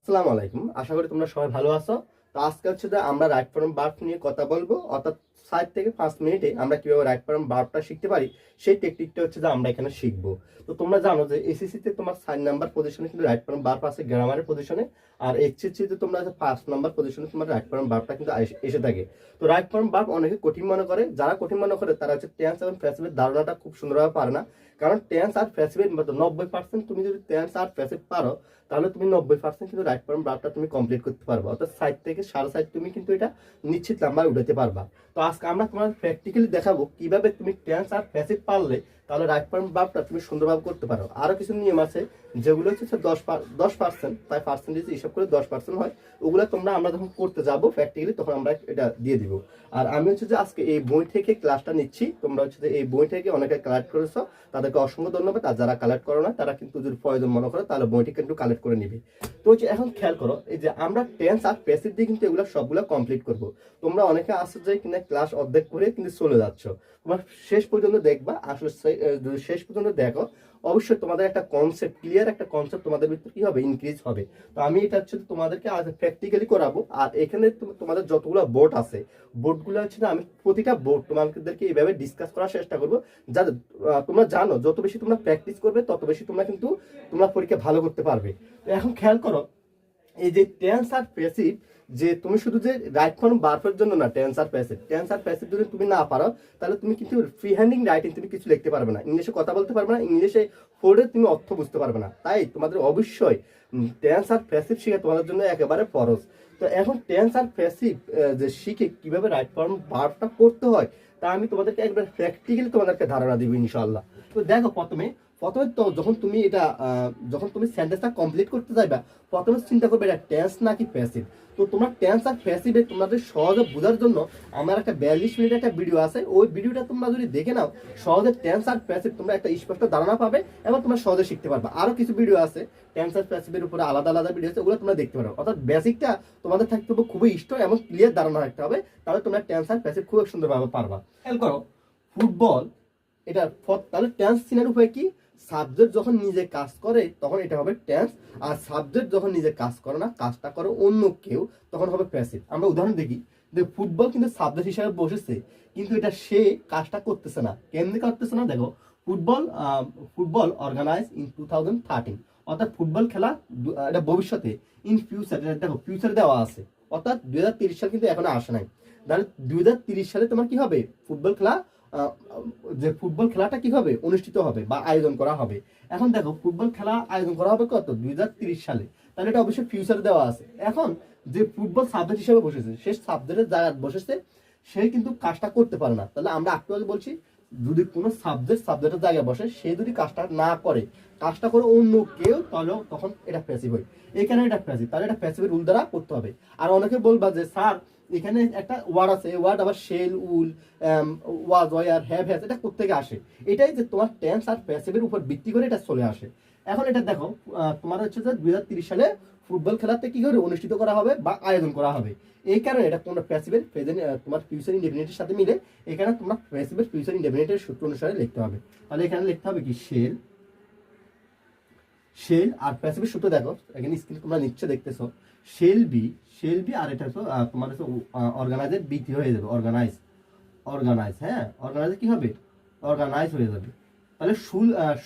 আসসালামু আলাইকুম। আশা করি তোমরা সবাই ভালো আছো। তো আজকে হচ্ছে যে আমরা রাইট ফর্ম ভার্ব নিয়ে কথা বলবো, অর্থাৎ 4 থেকে 5 মিনিটে আমরা কিভাবে রাইট ফর্ম ভার্বটা শিখতে পারি সেই টেকনিকটা হচ্ছে যে আমরা এখানে শিখবো। তো তোমরা জানো যে এসএসসি তে তোমার 4 নাম্বার পজিশনে কিন্তু রাইট ফর্ম ভার্ব আছে গ্রামারের পজিশনে, আর এইচএসসি তে তোমরা 5 নাম্বার পজিশনে তোমার রাইট ফর্ম ভার্বটা কিন্তু এসে থাকে। তো রাইট ফর্ম ভার্ব অনেকে কঠিন মনে করে, যারা কঠিন মনে করে তারা হচ্ছে টেন্স এবং প্যাসিভের ধারণাটা খুব সুন্দরভাবে পারে না। কারণ টেন্স আর প্যাসিভের মতো 90% তুমি যদি টেন্স আর প্যাসিভ পারো তাহলে তুমি 90% কিন্তু রাইট ফর্ম ভার্বটা তুমি কমপ্লিট করতে পারবা, অর্থাৎ 60 থেকে 60.5 তুমি কিন্তু এটা নিশ্চিত নাম্বার উঠাতে পারবা। তো আজকে আমরা তোমার প্র্যাকটিক্যালি দেখাবো কিভাবে তুমি টেন্স আর প্যাসিভ পারলে তাহলে রাইট ফর্ম ভার্বটা তুমি সুন্দরভাবে করতে পারো। আরো কিছু নিয়ম আছে যেগুলো হচ্ছে 10%, তাই পার্সেন্টেজ হিসাব করে 10% হয়। ওগুলো আমরা যখন করতে যাবো প্র্যাকটিক্যালি তখন আমরা এটা দিয়ে দিব। আর আমি হচ্ছে যে আজকে এই বই থেকে ক্লাসটা নিচ্ছি, তোমরা হচ্ছে যে এই বই থেকে অনেকে কালেক্ট করেছো, তাদেরকে অসংখ্য ধন্যবাদ। আর যারা কালেক্ট করো না তারা কিন্তু যদি প্রয়োজন মনে করো তাহলে বইটি কিন্তু কালেক্ট করে নিবে। তো হচ্ছে এখন খেয়াল করো, এই যে আমরা টেন্স আর প্যাসিভ দিয়ে কিন্তু এগুলো সবগুলো কমপ্লিট করব। তোমরা অনেকে আসছো যে কিনা ক্লাস অর্ধেক করে কিন্তু চলে যাচ্ছ, তোমার শেষ পর্যন্ত দেখবা। আসলে যদি শেষ পর্যন্ত দেখো অবশ্যই তোমাদের একটা কনসেপ্ট, ক্লিয়ার একটা কনসেপ্ট তোমাদের ভিতরে কি হবে, ইনক্রিজ হবে। তো আমি এটা হচ্ছে তোমাদেরকে আজ প্র্যাকটিক্যালি করাবো। আর এখানে তোমাদের যতগুলো বোর্ড আছে, বোর্ডগুলো হচ্ছে না, আমি প্রতিটা বোর্ড তোমাদেরকে এইভাবে ডিসকাস করার চেষ্টা করবো, যাতে তোমরা জানো যত বেশি তোমরা প্র্যাকটিস করবে তত বেশি তোমরা কিন্তু তোমরা পরীক্ষা ভালো করতে পারবে। তো এখন খেয়াল করো, এই যে টেন্স আর প্যাসিভ, যে তুমি শুধু যে রাইট ফর্ম ভার্বের জন্য না, টেন্স আর প্যাসিভ যদি তুমি না পারো তাহলে তুমি কিন্তু ফ্রি হ্যান্ডিং রাইটিং তুমি কিছু লিখতে পারবে না, ইংলিশে কথা বলতে পারবে না, ইংলিশে পড়ে তুমি অর্থ বুঝতে পারবে না। তাই তোমাদের অবশ্যই টেন্স আর প্যাসিভ শেখা তোমাদের জন্য একেবারে ফরজ। তো এখন টেন্স আর প্যাসিভ যে শিখে কিভাবে রাইট ফর্ম ভার্বটা করতে হয় তা আমি তোমাদেরকে একবার প্র্যাকটিক্যালি তোমাদেরকে ধারণা দিব ইনশাআল্লাহ। তো দেখো, প্রথমে তো যখন তুমি এটা যখন তুমি সেন্টেন্সটা কমপ্লিট করতে যাইবা, প্রথমে চিন্তা করবে এটা টেন্স নাকি প্যাসিভ। তো তোমরা টেন্স আর প্যাসিভে তোমাদের সহজে বোঝার জন্য আমার একটা 42 মিনিট একটা ভিডিও আছে, ওই ভিডিওটা তোমরা যদি দেখে নাও সহজে টেন্স আর প্যাসিভ তোমরা একটা স্পষ্ট ধারণা পাবে এবং তোমরা সহজে শিখতে পারবে। আরো কিছু ভিডিও আছে টেন্স আর প্যাসিভের উপরে আলাদা আলাদা ভিডিও আছে, ওগুলো তোমরা দেখতে পারো। অর্থাৎ বেসিকটা তোমাদের থাকতে হবে খুবই স্ট্রং এবং ক্লিয়ার ধারণা রাখতে হবে, তাহলে তোমরা টেন্স আর প্যাসিভ খুব সুন্দরভাবে পারবা। খেয়াল করো, ফুটবল, এটা তাহলে টেন্স চিনার উপায় কি? সাবজেক্ট যখন নিজে কাজ করে তখন এটা হবে টেন্স, আর সাবজেক্ট যখন নিজে কাজ করে না, কাজটা করে অন্য কেউ, তখন হবে প্যাসিভ। আমরা উদাহরণ দেখি যে ফুটবল কিন্তু সাবজেক্ট হিসাবে বসেছে, কিন্তু এটা সে কাজটা করতেছে না। কেমনি করতেছে না? দেখো, ফুটবল অর্গানাইজ ইন 2013, অর্থাৎ ফুটবল খেলা এটা ভবিষ্যতে, ইন ফিউচার, দেখো ফিউচার দেওয়া আছে, অর্থাৎ 2030 সাল কিন্তু এখনো আসে নাই। তাহলে 2030 সালে তোমার কি হবে, ফুটবল খেলা, যে ফুটবল খেলাটা কি হবে, অনুষ্ঠিত হবে বা আয়োজন করা হবে। এখন দেখো, ফুটবল খেলা আয়োজন করা হবে কত, 2030 সালে, তাহলে এটা অবশ্যই ফিউচারে দেওয়া আছে। এখন যে ফুটবল সাবজেক্ট হিসেবে বসেছে, সে সাবজেক্টের জায়গায় বসেছে, সে কিন্তু কাজটা করতে পারে না। তাহলে আমরা একটু আগে বলছি, যদি কোনো সাবজেক্টের জায়গায় বসে, সে যদি কাজটা না করে, কাজটা করে অন্য কেউ, তাহলে তখন এটা প্যাসিভ হয়। এখানে এটা প্যাসিভ, তাহলে এটা প্যাসিভের রুল দ্বারা করতে হবে। আর অনেকে বলবা যে স্যার এখানে একটা ওয়ার্ড আছে, এই ওয়ার্ড আবার shall, will, was, were, have, has, এটা কোত্থেকে আসে? এটাই যে তোমার টেন্স আর প্যাসিভের উপর ভিত্তি করে এটা চলে আসে। এখন এটা দেখো, তোমার হচ্ছে যে 2030 সালে ফুটবল খেলাতে কি করে অনুষ্ঠিত করা হবে বা আয়োজন করা হবে, এই কারণে এটা তোমরা প্যাসিভের প্রেজেন্ট তোমার ফিউচার ইনডেফিনিটের সাথে মিলে এখানে তোমরা প্যাসিভের ফিউচার ইনডেফিনিটের সূত্র অনুসারে লিখতে হবে। তাহলে এখানে লিখতে হবে কি, শেল আর প্যাসিভের সূত্র দেখো, এখানে স্ক্রিন তোমরা নিশ্চয় দেখতেছো, শেল বি, আর এটা হচ্ছে তোমার হচ্ছে অর্গানাইজের বি হয়ে যাবে, অর্গানাইজ, হ্যাঁ, অর্গানাইজ কি হবে, অর্গানাইজ হয়ে যাবে। তাহলে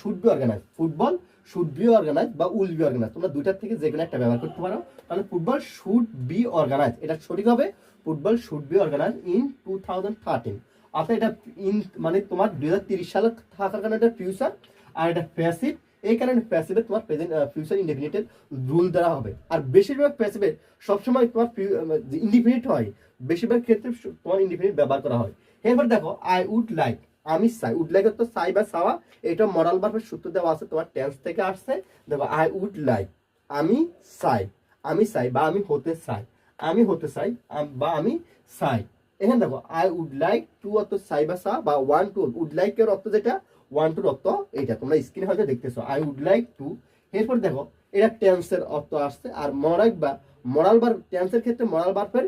should be organise, football should be organise বা উইল বি অর্গানাইজ, তোমরা দুইটার থেকে যে কোনো একটা ব্যবহার করতে পারো। তাহলে ফুটবল শুড বি অর্গানাইজ, এটা সঠিক হবে, football should be organise in 2013। অর্থাৎ এটা ইন মানে তোমার 2030 সালে থাকার কারণে এটা ফিউচার, আর এটা প্যাসিভ, এই কারণে প্যাসিভে তোমার প্রেজেন্ট ফিউচার ইনডেফিনিটের রুল দ্বারা হবে। আর বেশিরভাগ প্যাসিভে সবসময় তোমার ইনডিফিনিট হয়, বেশিরভাগ ক্ষেত্রে তোমার ইনডিফিনিট ব্যবহার করা হয়। এরপর দেখো, আই উড লাইক, আমি চাই, উড লাইক তো চাই বা চাওয়া, এটা মডাল ভার্বের সূত্র দেওয়া আছে, তোমার টেন্স থেকে আসছে। দেখো, আই উড লাইক, আমি চাই বা আমি হতে চাই, বা আমি চাই। এখানে দেখো, আই উড লাইক টু অর্থ চাই বা চা, বা ওয়ান টু, উড লাইক এর অর্থ যেটা, ওয়ান টুর অর্থ এইটা, তোমরা স্ক্রিনে হয়তো দেখতেছো, আই উড লাইক টু। এরপর দেখো, এটা টেন্সের অর্থ আসছে। আর মরাল ভার্ব, টেন্সের ক্ষেত্রে মরাল ভার্বের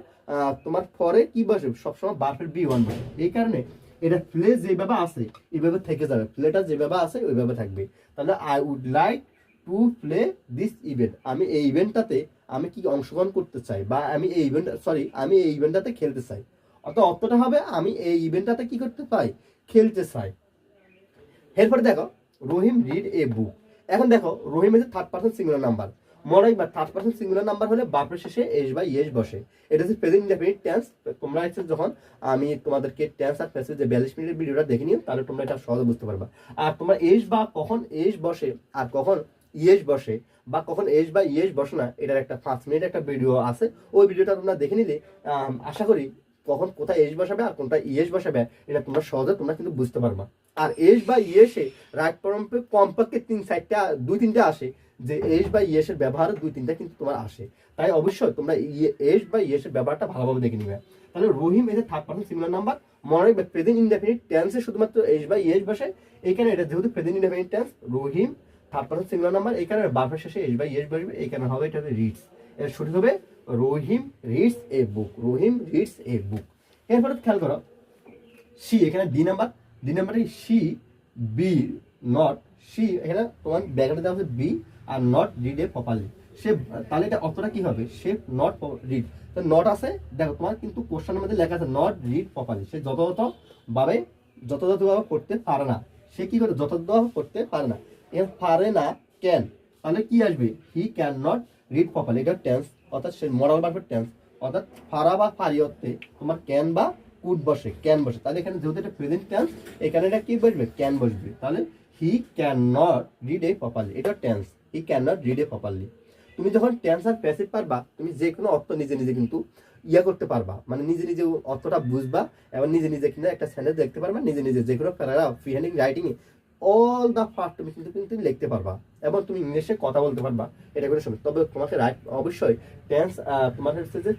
তোমার পরে কি বসে, সবসময় ভার্বের বি ওয়ান বসে, এই কারণে এটা প্লে যেভাবে আছে এইভাবে থেকে যাবে, প্লেটা যেভাবে আছে ওইভাবে থাকবে। তাহলে I would like to play this event, আমি এই ইভেন্টটাতে আমি কি অংশগ্রহণ করতে চাই, বা আমি এই ইভেন্টটাতে খেলতে চাই। অর্থটা হবে আমি এই ইভেন্টটাতে কি করতে চাই, খেলতে চাই। এরপরে দেখো রহিম রিড এ বুক। এখন দেখো রহিম হচ্ছে থার্ড পার্সন সিঙ্গুলার নাম্বার। মনে রাখবা থার্ড পার্সন সিঙ্গুলার নাম্বার হলে বাপের শেষে এস বা ইয়েস বসে। এটা হচ্ছে প্রেজেন্ট ইনডেফিনিট টেন্স। তোমরা হচ্ছে যখন আমি তোমাদেরকে টেন্স আর প্যাসেজ যে 42 মিনিটের ভিডিওটা দেখে নিও, তাহলে তোমরা এটা সহজে বুঝতে পারবা। আর তোমরা এস বা কখন এস বসে আর কখন ইয়েস বসে বা কখন এস বা ইয়েস বসে না, এটার একটা 5 মিনিট একটা ভিডিও আছে। ওই ভিডিওটা তোমরা দেখে নিলে আশা করি কখন কোথায় এস বসাবে আর কোনটা ইয়েস বসাবে এটা তোমরা সহজে তোমরা কিন্তু বুঝতে পারবা। আর এস বা ইয়েসে রাইট ফর্মে কমপক্ষে 2-3টা আসে, যে এস বা ইয়েসের ব্যবহার 2-3টা কিন্তু তোমার আসে। তাই অবশ্যই তোমরা এস বা ইয়েসের ব্যবহারটা ভালোভাবে দেখে নিবে। তাহলে রহিম এসে থার্ড পার্সন সিঙ্গুলার নাম্বার। মনে রাখবে প্রেজেন্ট ইনডেফিনিট টেন্সে শুধুমাত্র এস বা ইয়েস বসে। এইখানে এটা যেহেতু প্রেজেন্ট ইনডেফিনিট টেন্স, রহিম থার্ড পার্সন সিঙ্গুলার নাম্বার, এইখানে বারবার শেষে এস বা ইয়েস বসবে। এইখানে হবে এটা হবে রিডস। এর সঠিক হবে রহিম reads a book. Rahim reads a বুক। এরপরে খেয়াল করো সি, এখানে ডি নাম্বারে সি বি নট সি, এখানে তোমার ব্যাকগ্রাউন্ডে দেওয়া হচ্ছে be are not read a properly. সে তাহলে এটা অর্থটা কি হবে, সে নট রিড। তো নট আছে দেখো তোমার কিন্তু কোশ্চেনের মধ্যে লেখা আছে নট রিড প্রপারলি। সে যথাযথভাবে পড়তে পারে না। সে কি করে যথাযথভাবে পড়তে পারে না, এর পারে না ক্যান, তাহলে কি আসবে হি ক্যান নট রিড প্রপারলি। এটা টেন্স, অর্থাৎ সে মডাল ভার্বের টেন্স। অর্থাৎ পারা বা পারি অর্থে তোমার ক্যান বা কুড বসে, ক্যান বসে। তাহলে এখানে যেহেতু এটা প্রেজেন্ট টেন্স, এখানে এটা কি বসবে, ক্যান বসবে। তাহলে he can not read a properly, এটা tense. He can not read a properly. তুমি যখন টেন্স আর প্যাসিভ পারবা, তুমি যে কোনো অর্থ নিজে নিজে কিন্তু করতে পারবা, মানে নিজে নিজে অর্থটা বুঝবা এবং নিজে নিজে কিন্তু একটা সেন্টেন্স দেখতে পারবা, নিজে নিজে যে কোনো প্যারাগ্রাফ ফ্রি হ্যান্ডিং রাইটিং এ অল দা পার্ট তুমি কিন্তু লিখতে পারবা এবং তুমি ইংলিশে কথা বলতে পারবা। এটা কোনো সময়। তবে তোমাকে অবশ্যই টেন্স, তোমার হচ্ছে যে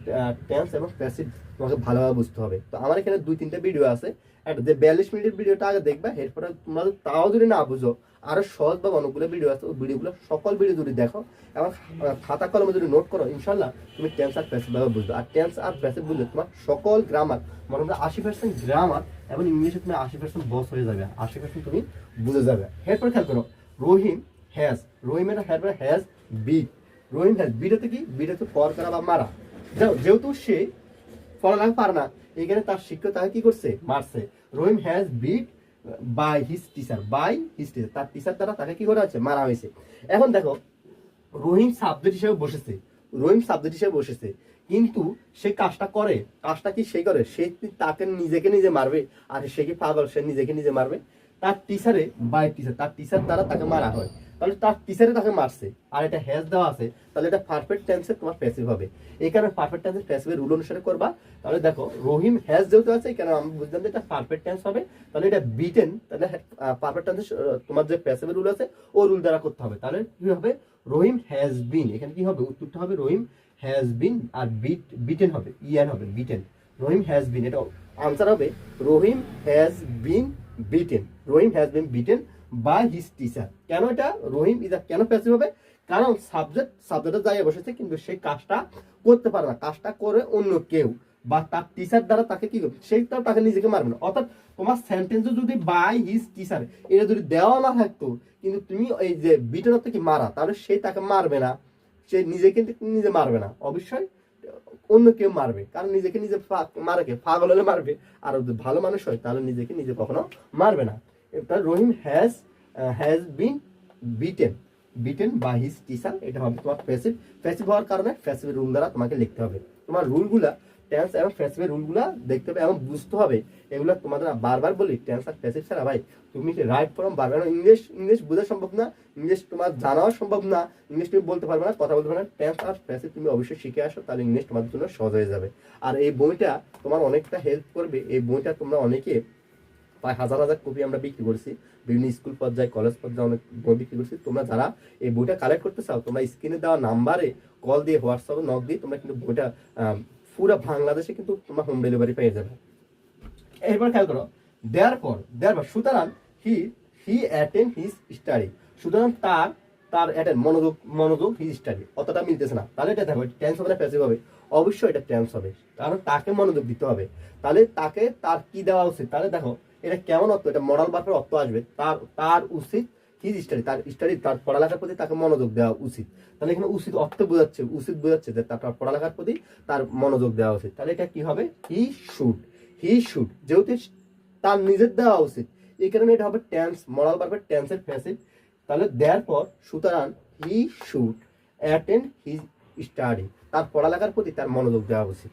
টেন্স এবং প্যাসিভ তোমাকে ভালোভাবে বুঝতে হবে। তো আমার এখানে 2-3টা ভিডিও আছে, একটা যে 42 মিনিটের ভিডিওটা আগে দেখবা। এরপরে তোমরা তাও যদি না বুঝো, আরো সহজভাবে অনেকগুলো ভিডিও আছে, ওই ভিডিওগুলো সকল ভিডিও যদি দেখো এবং খাতা কলমে যদি নোট করো, ইনশাল্লাহ তুমি টেন্স আর প্যাসিভ ভাবে বুঝবে। আর টেন্স আর প্যাসিভ বুঝলে তোমার সকল গ্রামার, মোটামুটি 80% গ্রামার এবং ইংলিশে তুমি 80% বস হয়ে যাবে, 80% তুমি বুঝে যাবে। এরপরে খেয়াল করো রহিম হ্যাজ, রহিমের হ্যাজ বিট। রহিম হ্যাজ বিটাতে কি, বিটাতে ফর করা বা মারা। যেহেতু সে পড়ালেখা পারে না, এখানে তার শিক্ষক তাকে কি করছে, মারছে। Rahim has beat by his teacher, তার টিচার দ্বারা তাকে কি করা হয়েছে, মারা হয়েছে। এখন দেখো রহিম সাবজেক্ট হিসেবে বসেছে, কিন্তু সে কাজটা কি সে করে, সে তাকে নিজেকে নিজে মারবে? আর সে কি পাগল, সে নিজেকে নিজে মারবে? তার টিচার দ্বারা তাকে মারা হয়, তাহলে তার টিচারে তাকে মারছে। আর এটা হ্যাজ দেওয়া আছে, তাহলে এটা পারফেক্ট টেন্সে তোমার প্যাসিভ হবে। এই কারণে পারফেক্ট টেন্সে প্যাসিভের রুল অনুসারে করবা। তাহলে দেখো রহিম হ্যাজ যেহেতু আছে, এখানে আমি বুঝলাম যে এটা পারফেক্ট টেন্স হবে। তাহলে এটা বিটেন, তাহলে পারফেক্ট টেন্সে তোমার যে প্যাসিভের রুল আছে ও রুল দ্বারা করতে হবে। তাহলে কি হবে, রহিম হ্যাজ বিন, এখানে কি হবে, উত্তরটা হবে Rahim has bin R beaten হবে, হবে বিটেন। রহিম হ্যাজ বিন, এটা আনসার হবে Rahim has been beaten. Rahim has been beaten by his teacher. কেন এটা রহিম কেন প্যাসিভ হবে, কারণ সাবজেক্টের জায়গায় বসেছে, কিন্তু সেই কাজটা করতে পারে না, কাজটা করে অন্য কেউ বা তার টিচার দ্বারা তাকে কি করবে, সেই তাকে নিজেকে মারবে না। অর্থাৎ তোমার সেন্টেন্সে যদি বাই হিজ টিচার এটা যদি দেওয়া না থাকতো, কিন্তু তুমি এই যে বিটেন অর্থ কি মারা, তাহলে সে তাকে মারবে না, সে নিজেকে নিজে মারবে না, অবশ্যই অন্য কেউ মারবে। কারণ নিজেকে নিজে মারে কে, পাগল হলে মারবে। আর যদি ভালো মানুষ হয় তাহলে নিজেকে নিজে কখনো মারবে না। তাহলে Rahim has been beaten by his teacher, এটা হবে তোমার প্যাসিভ হওয়ার কারণে প্যাসিভের রুল দ্বারা তোমাকে লিখতে হবে। তোমার রুলগুলা টেন্স এবং প্যাসিভের রুলগুলা দেখতে হবে এবং বুঝতে হবে। এগুলো তোমাদের বারবার বলি, টেন্স আর প্যাসিভ ছাড়া ভাই তুমি রাইট ফর্ম বারবার, ইংলিশ বোঝা সম্ভব না, ইংলিশ তোমার জানাও সম্ভব না, ইংলিশ তুমি বলতে পারবে না, কথা বলতে পারবে না। টেন্স আর প্যাসিভ তুমি অবশ্যই শিখে আসো, তাহলে ইংলিশ তোমাদের জন্য সহজ হয়ে যাবে। আর এই বইটা তোমার অনেকটা হেল্প করবে। এই বইটা তোমরা অনেকে প্রায় হাজার কপি আমরা বিক্রি করছি, বিভিন্ন স্কুল পর্যায়ে কলেজ পর্যায়ে অনেক বই বিক্রি করছি। তোমরা যারা এই বইটা কালেক্ট করতে চাও, তোমরা স্ক্রিনে দেওয়া নাম্বারে কল দিয়ে, হোয়াটসঅ্যাপে নক দিয়ে তোমরা কিন্তু বইটা পুরো বাংলাদেশে কিন্তু তোমরা হোম ডেলিভারি পেয়ে যাবে। এরপর খেয়াল করো দেয়ারপর, সুতরাং হি অ্যাটেন্ড হিজ স্টাডি। সুতরাং তার অ্যাটেন্ড মনোযোগ হিজ স্টাডি, অতটা মিলতেছে না। তাহলে এটা দেখো টেন্স হবে না প্যাসিভ হবে, অবশ্যই এটা টেন্স হবে, কারণ তাকে মনোযোগ দিতে হবে। তাহলে তার কি দেওয়া উচিত, তাহলে দেখো এটা কেমন অর্থ, এটা মডাল ভার্বের অর্থ আসবে, তার উচিত হিজ স্টাডি, তার স্টাডি, তার পড়ালেখার প্রতি তাকে মনোযোগ দেওয়া উচিত। তাহলে এখানে উচিত অর্থ বোঝাচ্ছে, উচিত বোঝাচ্ছে যে তার পড়ালেখার প্রতি তার মনোযোগ দেওয়া উচিত। তাহলে এটা কি হবে? হি শুড, যেহেতু তার নিজের দেওয়া উচিত, এই কারণে এটা হবে টেন্স, মরাল ভার্বের টেন্সের প্যাসিভ। তাহলে দেয়ার পর সুতরাং he should attend his study, তার পড়ালেখার প্রতি তার মনোযোগ দেওয়া উচিত।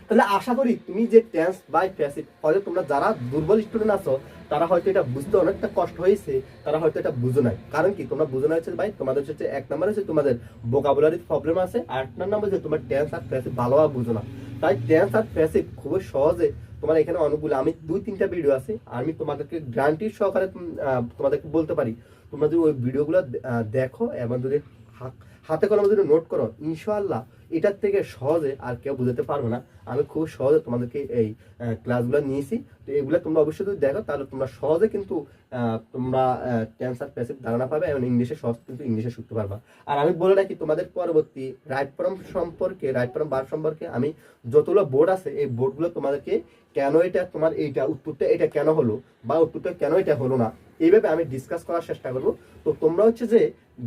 তাহলে আশা করি তুমি যে টেন্স বাই প্যাসিভ, হয়তো তোমরা যারা দুর্বল স্টুডেন্ট আছো তারা হয়তো এটা বুঝতে অনেকটা কষ্ট হয়েছে, তারা হয়তো এটা বুঝো নাই। কারণ কি তোমরা বুঝো না হচ্ছে ভাই, তোমাদের হচ্ছে এক নাম্বার হচ্ছে তোমাদের ভোকাবুলারির প্রবলেম আছে, আর এক নাম্বার যে তোমার টেন্স আর প্যাসিভ ভালোভাবে বুঝো না। তাই টেন্স আর প্যাসিভ খুবই সহজে তোমার এখানে অনেকগুলো, আমি 2-3টা ভিডিও আছে, আমি তোমাদেরকে গ্যারান্টির সহকারে তোমাদেরকে বলতে পারি, তোমরা যদি ওই ভিডিওগুলো দেখো এবং যদি হাতে কলমে যদি নোট করো, ইনশাআল্লাহ এটার থেকে সহজে আর কেউ বুঝতে পারবে না। আমি খুব সহজে তোমাদেরকে এই ক্লাসগুলো নিয়েছি। তো এগুলো তোমরা অবশ্যই যদি দেখো তাহলে তোমরা সহজে কিন্তু তোমরা টেন্স আর প্যাসিভ ধারণা পাবে এবং ইংলিশে সহজ কিন্তু ইংলিশে শিখতে পারবা। আর আমি বলে রাখি তোমাদের পরবর্তী রাইট ফর্ম ভার্ব সম্পর্কে আমি যতগুলো বোর্ড আছে এই বোর্ডগুলো তোমাদেরকে কেন এটা তোমার এইটা উত্তরটা এটা কেন হলো বা উত্তরটা কেন এটা হলো না, এইভাবে আমি ডিসকাস করার চেষ্টা করবো। তো তোমরা হচ্ছে যে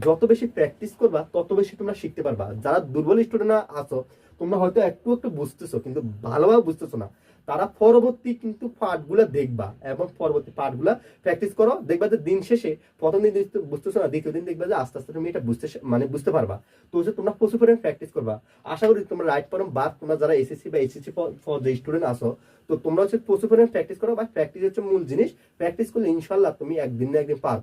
যত বেশি প্র্যাকটিস করবা তত বেশি তোমরা শিখতে পারবা। যারা দুর্বল স্টুডেন্ট আছো, তোমরা হয়তো একটু একটু বুঝতেছো কিন্তু ভালোভাবে বুঝতেছো না, তারা পরবর্তী কিন্তু পার্টগুলো দেখবা এবং পরবর্তী পার্টগুলো প্র্যাকটিস করো, দেখবা যে দিন শেষে প্রথম দিন বুঝতেছো না, দ্বিতীয় দিন দেখবা যে আস্তে আস্তে তুমি এটা বুঝতে পারবা। তো হচ্ছে তোমরা প্রচুর পরিমাণে প্র্যাকটিস করবা। আশা করি তোমরা রাইট ফর্ম বা তোমরা যারা এসএসসি বা এইচএসসি ফর যে স্টুডেন্ট আছো, তো তোমরা হচ্ছে প্রচুর পরিমাণে প্র্যাকটিস করো, বা প্র্যাকটিস হচ্ছে মূল জিনিস। প্র্যাকটিস করলে ইনশাল্লাহ তুমি একদিন না একদিন পারবা।